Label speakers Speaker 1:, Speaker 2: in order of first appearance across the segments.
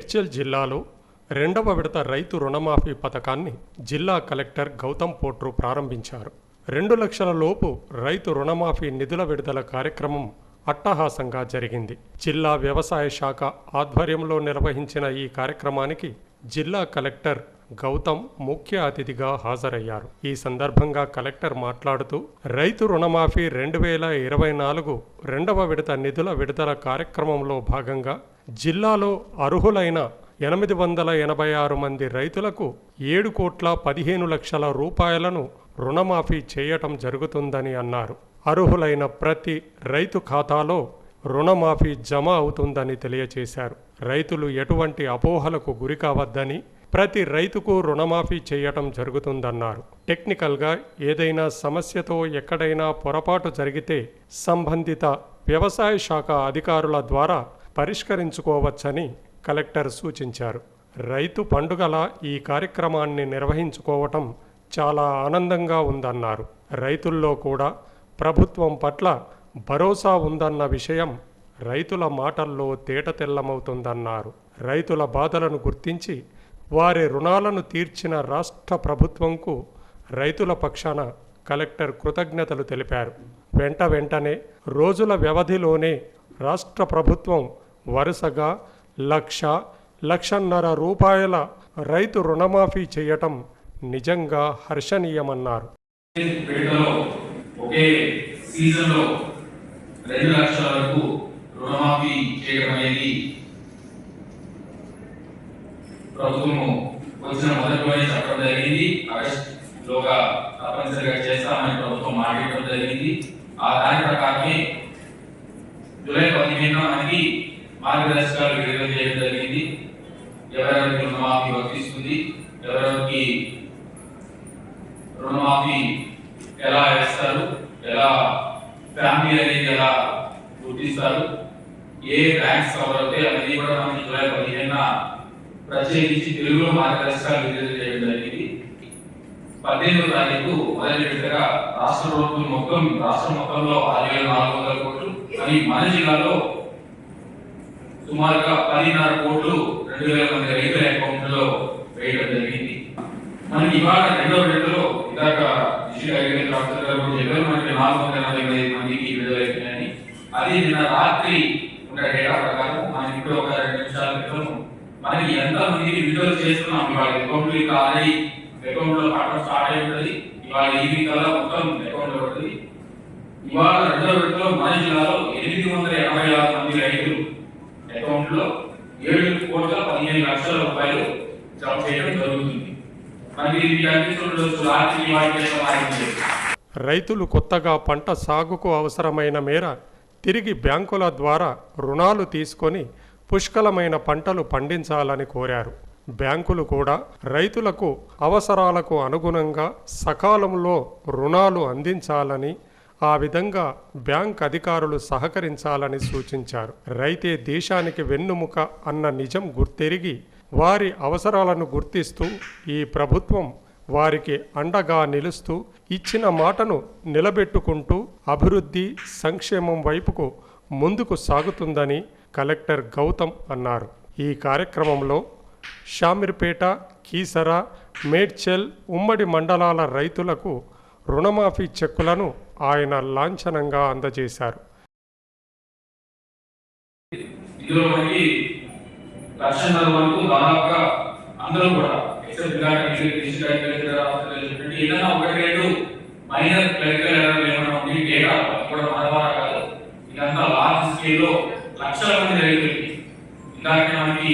Speaker 1: మేడ్చల్ జిల్లాలో రెండవ విడత రైతు రుణమాఫీ పథకాన్ని జిల్లా కలెక్టర్ గౌతమ్ పోట్రు ప్రారంభించారు. 2 లక్షల లోపు రైతు రుణమాఫీ నిధుల విడుదల కార్యక్రమం అట్టహాసంగా జరిగింది. జిల్లా వ్యవసాయ శాఖ ఆధ్వర్యంలో నిర్వహించిన ఈ కార్యక్రమానికి జిల్లా కలెక్టర్ గౌతమ్ ముఖ్య అతిథిగా హాజరయ్యారు. ఈ సందర్భంగా కలెక్టర్ మాట్లాడుతూ రైతు రుణమాఫీ 2024 రెండవ విడత నిధుల విడుదల కార్యక్రమంలో భాగంగా జిల్లాలో అర్హులైన 886 మంది రైతులకు 7,15,00,000 రూపాయలను రుణమాఫీ చేయటం జరుగుతుందని అన్నారు. అర్హులైన ప్రతి రైతు ఖాతాలో రుణమాఫీ జమ అవుతుందని తెలియజేశారు. రైతులు ఎటువంటి అపోహలకు గురి కావద్దని, ప్రతి రైతుకు రుణమాఫీ చేయటం జరుగుతుందన్నారు. టెక్నికల్గా ఏదైనా సమస్యతో ఎక్కడైనా పొరపాటు జరిగితే సంబంధిత వ్యవసాయ శాఖ అధికారుల ద్వారా పరిష్కరించుకోవచ్చని కలెక్టర్ సూచించారు. రైతు పండుగల ఈ కార్యక్రమాన్ని నిర్వహించుకోవటం చాలా ఆనందంగా ఉందన్నారు. రైతుల్లో కూడా ప్రభుత్వం పట్ల భరోసా ఉందన్న విషయం రైతుల మాటల్లో తేటతెల్లమవుతుందన్నారు. రైతుల బాధలను గుర్తించి వారి రుణాలను తీర్చిన రాష్ట్ర ప్రభుత్వంకు రైతుల పక్షాన కలెక్టర్ కృతజ్ఞతలు తెలిపారు. వెంటనే రోజుల వ్యవధిలోనే రాష్ట్ర ప్రభుత్వం వరుసగా 1,00,00,000 రూపాయల రైతు రుణమాఫీ చేయటం నిజంగా హర్షణీయమన్నారు.
Speaker 2: ఒకే సీజన్లో 2 లక్షల వరకు రుణమాఫీ చేయడం అనేది ప్రభుత్వము వచ్చిన మొదటిలోనే చెప్పడం జరిగింది. ఆగస్టులోగా తప్పనిసరిగా చేస్తామని ప్రభుత్వం మాట్లాడడం జరిగింది. ఆ దాని ప్రకారమే జూలై 15న మనకి మార్గదర్శకాలు విడుదల చేయడం జరిగింది. ఎవరెవరికి రుణమాఫీ వర్తిస్తుంది, ఎవరెవరికి రుణమాఫీ ఎలా వేస్తారు, ఎలా ఫ్యామిలీ అనేది ఎలా గుర్తిస్తారు, ఏ బ్యాంక్స్ కవర్ అవుతాయి అనేది కూడా మనకి జూలై 15న ప్రత్యేకించి తెలుగులో మార్గదర్శకాలు విడుదల చేయడం జరిగింది. 18వ తారీఖు మొదటి విడతగా రాష్ట్ర మొత్తంలో 6,400 కోట్లు అని మన జిల్లాలో సుమారుగా 10.5 కోట్లు 2,000 మంది రైతుల అకౌంట్లో వేయడం జరిగింది. మనకి ఇవాళ రెండవ విడతలో ఇందాక డిస్ట్రిక్ట్ అగ్రికల్చర్ ఆఫీసర్ గారు చెప్పారు, మనకి 445 మందికి విడుదలవుతున్నాయని. అది నిన్న రాత్రి ఉన్న డేటా ప్రకారం మనకి ఇప్పుడు ఒక 2 నిమిషాల క్రితం మనకి ఎంత మందికి విడుదల చేస్తున్నాం. ఇవాళ అకౌంట్లు ఇంకా ఆల్రెడీ అకౌంట్లో పట్టడం స్టార్ట్ అయి ఉంటుంది. ఇవాళ ఈవినింగ్ కల్లా మొత్తం అకౌంట్లో ఉంటుంది. ఇవాళ రెండవ విడతలో మన జిల్లాలో 886 మంది రైతులు అకౌంట్లో 7,15,00,000 రూపాయలు జమ చేయడం జరుగుతుంది.
Speaker 1: రైతులు కొత్తగా పంట సాగుకు అవసరమైన మేర తిరిగి బ్యాంకుల ద్వారా రుణాలు తీసుకొని పుష్కలమైన పంటలు పండించాలని కోరారు. బ్యాంకులు కూడా రైతులకు అవసరాలకు అనుగుణంగా సకాలంలో రుణాలు అందించాలని, ఆ విధంగా బ్యాంక్ అధికారులు సహకరించాలని సూచించారు. రైతే దేశానికి వెన్నుముక అన్న నిజం గుర్తెరిగి వారి అవసరాలను గుర్తిస్తూ ఈ ప్రభుత్వం వారికి అండగా నిలుస్తూ ఇచ్చిన మాటను నిలబెట్టుకుంటూ అభివృద్ధి సంక్షేమం వైపుకు ముందుకు సాగుతుందని కలెక్టర్ గౌతమ్ అన్నారు. ఈ కార్యక్రమంలో షామీర్పేట, కీసర, మేడ్చల్ ఉమ్మడి మండలాల రైతులకు రుణమాఫీ చెక్కులను ఆయన లాంఛనంగా అందజేశారు.
Speaker 2: లక్షన్నర వరకు దాదాపుగా అందరూ కూడా ఏదైనా 1-2 మైనర్ క్లరికల్ ఎర్రర్లు ఏమైనా ఉండి డేటా కూడా మన ద్వారా కాదు, ఇదంతా లార్జ్ స్కేల్లో లక్షల మంది రైతులకి. ఇందాక మనకి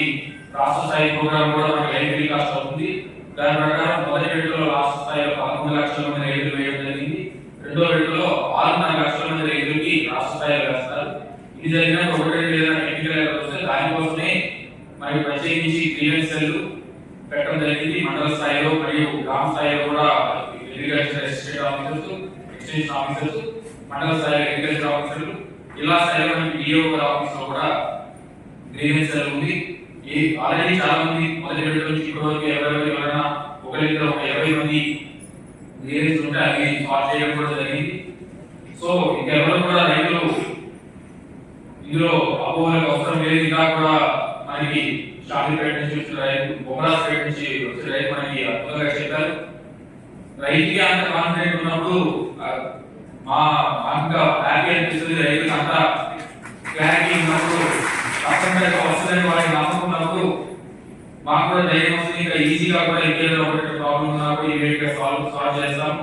Speaker 2: రాష్ట్ర స్థాయి ప్రోగ్రామ్ కూడా మనకి రైతు వికాస్ అవుతుంది. దాని ప్రకారం మొదటి విడతలో రాష్ట్ర స్థాయిలో 11 లక్షల మంది రైతులు వేయడం జరిగింది. రెండో విడతలో 6.5 లక్షల మంది రైతులకి రాష్ట్ర స్థాయిలో వేస్తారు. ఇది జరిగిన 1-2 ఏదైనా టెక్నికల్ ఎర్రర్ వస్తే దానికోసమే మనకి ప్రత్యేకించి క్లియరెన్స్ సెల్లు పెట్టడం జరిగింది. మండల స్థాయిలో మరియు గ్రామ స్థాయిలో కూడా agriculture assistant officers, extension officers, మండల స్థాయిలో అగ్రికల్చర్ ఆఫీసర్లు, జిల్లా స్థాయిలో డిఓ ఆఫీస్ లో కూడా గ్రీవెన్స్ సెల్ ఉంది. ఆల్రెడీ చాలా మంది మొదటి విడత నుంచి ఇప్పటివరకు ఎవరైనా 20 మంది గ్రీవెన్స్ ఉంటే అవి సాల్వ్ చేయడం కూడా జరిగింది. సో ఇంకెవరు కూడా రైతులు ఇందులో అపోహలకు అవసరం లేదు. ఇంకా కూడా మనకి షామీపేట నుంచి వచ్చిన రైతు, బొమ్మరాజ్పేట నుంచి వచ్చిన రైతు మనకి అద్భుతంగా చెప్పారు. రైతుకి అంత కాన్ఫిడెంట్ ఉన్నప్పుడు మాకు హ్యాపీ అనిపిస్తుంది. రైతుకి అంత క్లారిటీ ఉన్నప్పుడు తప్పనిసరిగా వస్తుందని వారికి నమ్మకం ఉన్నప్పుడు మాకు కూడా ధైర్యం వస్తుంది. ఇంకా ఈజీగా కూడా ఇంకేదో ఒకటి ప్రాబ్లం ఉన్నప్పుడు ఇమీడియట్ గా సాల్వ్ చేస్తాం.